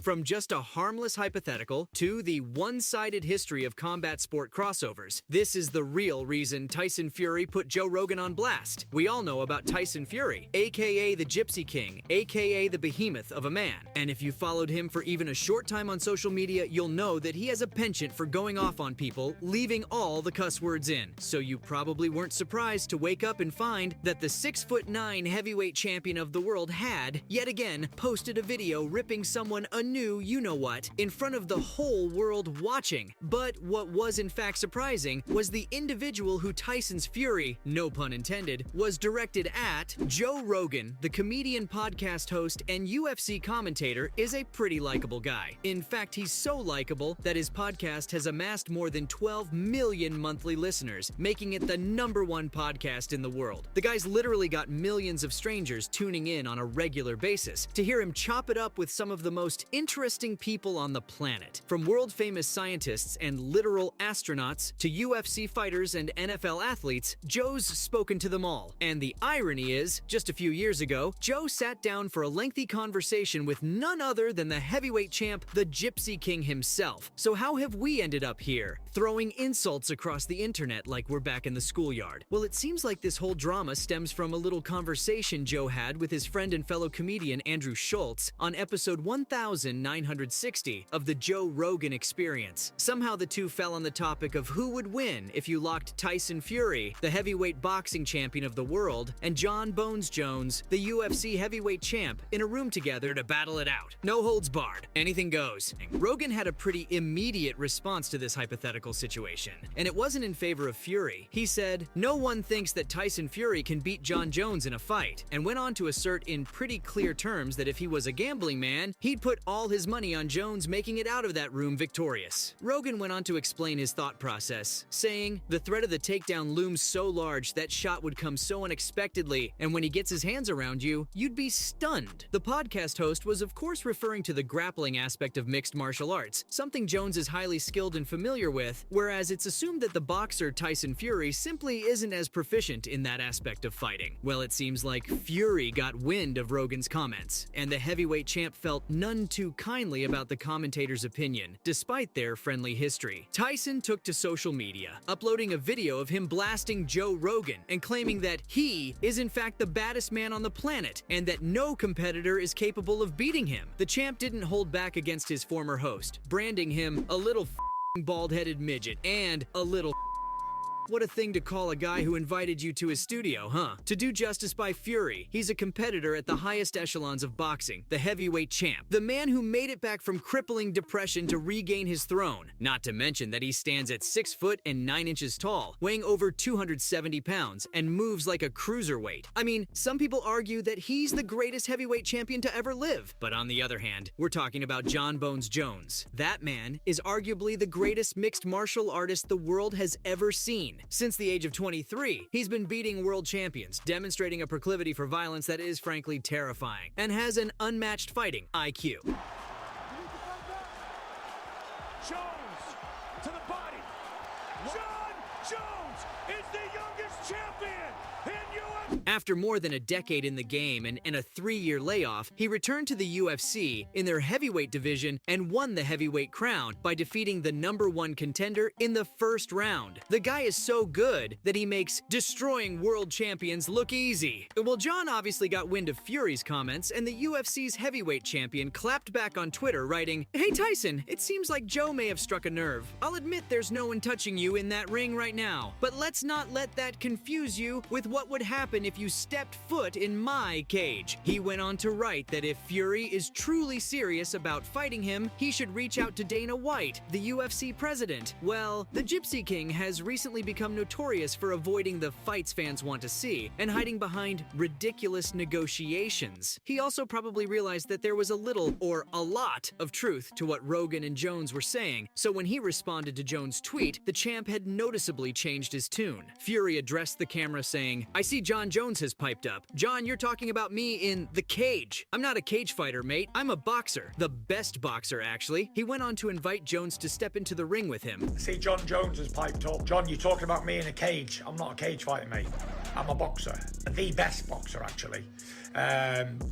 From just a harmless hypothetical to the one-sided history of combat sport crossovers, this is the real reason Tyson Fury put Joe Rogan on blast. We all know about Tyson Fury, aka the Gypsy King, aka the behemoth of a man. And if you followed him for even a short time on social media, you'll know that he has a penchant for going off on people, leaving all the cuss words in. So you probably weren't surprised to wake up and find that the 6'9" heavyweight champion of the world had, yet again, posted a video ripping someone a new you-know-what in front of the whole world watching. But what was in fact surprising was the individual who Tyson's fury, no pun intended, was directed at. Joe Rogan, the comedian, podcast host, and UFC commentator, is a pretty likable guy. In fact, he's so likable that his podcast has amassed more than 12 million monthly listeners, making it the #1 podcast in the world. The guy's literally got millions of strangers tuning in on a regular basis to hear him chop it up with some of the most interesting people on the planet. From world-famous scientists and literal astronauts to UFC fighters and NFL athletes, Joe's spoken to them all. And the irony is, just a few years ago, Joe sat down for a lengthy conversation with none other than the heavyweight champ, the Gypsy King himself. So how have we ended up here, throwing insults across the internet like we're back in the schoolyard? Well, it seems like this whole drama stems from a little conversation Joe had with his friend and fellow comedian Andrew Schultz on episode 1960 of the Joe Rogan Experience. Somehow the two fell on the topic of who would win if you locked Tyson Fury, the heavyweight boxing champion of the world, and John Bones Jones, the UFC heavyweight champ, in a room together to battle it out. No holds barred. Anything goes. Rogan had a pretty immediate response to this hypothetical situation, and it wasn't in favor of Fury. He said, "No one thinks that Tyson Fury can beat John Jones in a fight," and went on to assert in pretty clear terms that if he was a gambling man, he'd put all his money on Jones making it out of that room victorious. Rogan went on to explain his thought process, saying, "The threat of the takedown looms so large that shot would come so unexpectedly, and when he gets his hands around you, you'd be stunned." The podcast host was of course referring to the grappling aspect of mixed martial arts, something Jones is highly skilled and familiar with, whereas it's assumed that the boxer Tyson Fury simply isn't as proficient in that aspect of fighting. Well, it seems like Fury got wind of Rogan's comments, and the heavyweight champ felt none too kindly about the commentator's opinion, despite their friendly history. Tyson took to social media, uploading a video of him blasting Joe Rogan and claiming that he is in fact the baddest man on the planet and that no competitor is capable of beating him. The champ didn't hold back against his former host, branding him a little bald-headed midget and a little. What a thing to call a guy who invited you to his studio, huh? To do justice by Fury, he's a competitor at the highest echelons of boxing, the heavyweight champ, the man who made it back from crippling depression to regain his throne. Not to mention that he stands at 6 foot and 9 inches tall, weighing over 270 pounds, and moves like a cruiserweight. I mean, some people argue that he's the greatest heavyweight champion to ever live. But on the other hand, we're talking about John Bones Jones. That man is arguably the greatest mixed martial artist the world has ever seen. Since the age of 23, he's been beating world champions, demonstrating a proclivity for violence that is frankly terrifying, and has an unmatched fighting IQ. Jones to the body. John Jones is the youngest champion in UFC. After more than a decade in the game and a 3-year layoff, he returned to the UFC in their heavyweight division and won the heavyweight crown by defeating the #1 contender in the first round. The guy is so good that he makes destroying world champions look easy. Well, John obviously got wind of Fury's comments, and the UFC's heavyweight champion clapped back on Twitter, writing, "Hey Tyson, it seems like Joe may have struck a nerve. I'll admit there's no one touching you in that ring right now, but let's not let that confuse you with what would happen if you stepped foot in my cage." He went on to write that if Fury is truly serious about fighting him, he should reach out to Dana White, the UFC president. Well, the Gypsy King has recently become notorious for avoiding the fights fans want to see and hiding behind ridiculous negotiations. He also probably realized that there was a little, or a lot, of truth to what Rogan and Jones were saying, so when he responded to Jones' tweet, the champ had noticeably changed his tune. Fury addressed the camera saying, "I see John Jones has piped up. John, you're talking about me in the cage. I'm not a cage fighter, mate. I'm a boxer. The best boxer, actually." He went on to invite Jones to step into the ring with him. See, John Jones has piped up. "John, you're talking about me in a cage. I'm not a cage fighter, mate." I'm a boxer, the best boxer actually.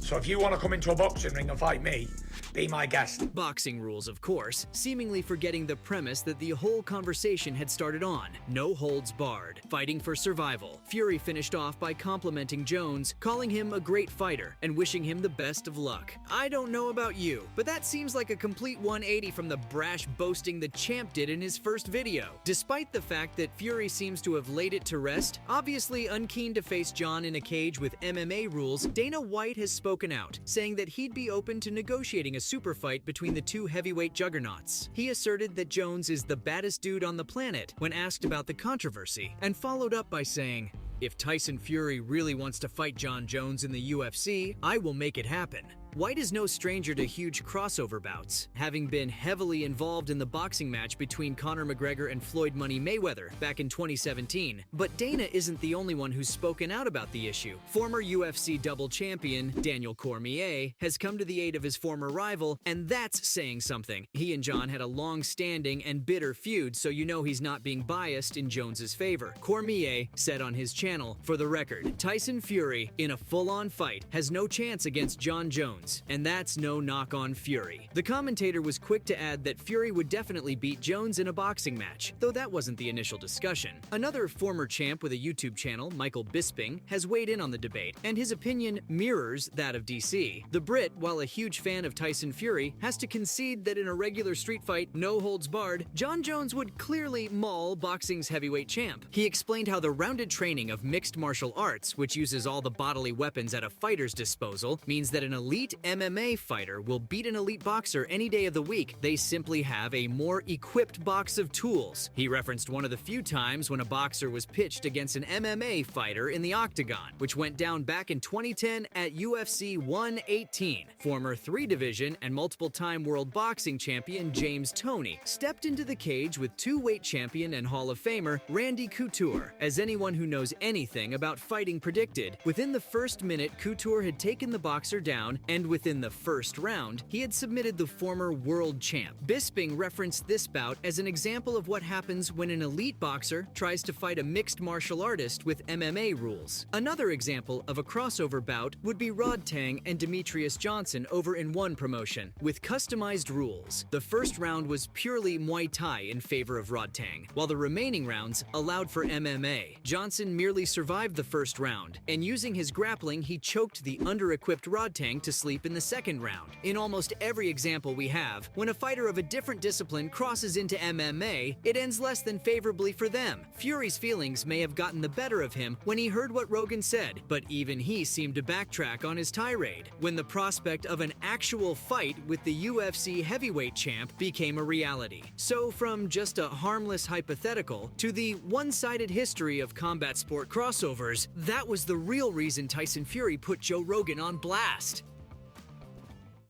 So if you want to come into a boxing ring and fight me, be my guest. Boxing rules, of course, seemingly forgetting the premise that the whole conversation had started on. No holds barred. Fighting for survival. Fury finished off by complimenting Jones, calling him a great fighter, and wishing him the best of luck. I don't know about you, but that seems like a complete 180 from the brash boasting the champ did in his first video. Despite the fact that Fury seems to have laid it to rest, obviously unkeen to face John in a cage with MMA rules, Dana White has spoken out, saying that he'd be open to negotiating a super fight between the two heavyweight juggernauts. He asserted that Jones is the baddest dude on the planet when asked about the controversy, and followed up by saying, "If Tyson Fury really wants to fight Jon Jones in the UFC, I will make it happen." White is no stranger to huge crossover bouts, having been heavily involved in the boxing match between Conor McGregor and Floyd Money Mayweather back in 2017. But Dana isn't the only one who's spoken out about the issue. Former UFC double champion Daniel Cormier has come to the aid of his former rival, and that's saying something. He and Jon had a long-standing and bitter feud, so you know he's not being biased in Jones's favor. Cormier said on his channel, "For the record, Tyson Fury, in a full-on fight, has no chance against Jon Jones. And that's no knock on Fury." The commentator was quick to add that Fury would definitely beat Jones in a boxing match, though that wasn't the initial discussion. Another former champ with a YouTube channel, Michael Bisping, has weighed in on the debate, and his opinion mirrors that of DC. The Brit, while a huge fan of Tyson Fury, has to concede that in a regular street fight, no holds barred, Jon Jones would clearly maul boxing's heavyweight champ. He explained how the rounded training of mixed martial arts, which uses all the bodily weapons at a fighter's disposal, means that an elite MMA fighter will beat an elite boxer any day of the week. They simply have a more equipped box of tools. He referenced one of the few times when a boxer was pitched against an MMA fighter in the octagon, which went down back in 2010 at UFC 118. Former 3-division and multiple-time world boxing champion James Toney stepped into the cage with two-weight champion and Hall of Famer Randy Couture. As anyone who knows anything about fighting predicted, within the first minute, Couture had taken the boxer down, and within the first round, he had submitted the former world champ. Bisping referenced this bout as an example of what happens when an elite boxer tries to fight a mixed martial artist with MMA rules. Another example of a crossover bout would be Rod Tang and Demetrius Johnson over in one promotion, with customized rules. The first round was purely Muay Thai in favor of Rod Tang, while the remaining rounds allowed for MMA. Johnson merely survived the first round, and using his grappling, he choked the under-equipped Rod Tang to sleep in the second round. In almost every example we have, when a fighter of a different discipline crosses into MMA, it ends less than favorably for them. Fury's feelings may have gotten the better of him when he heard what Rogan said, but even he seemed to backtrack on his tirade when the prospect of an actual fight with the UFC heavyweight champ became a reality. So from just a harmless hypothetical to the one-sided history of combat sport crossovers, that was the real reason Tyson Fury put Joe Rogan on blast.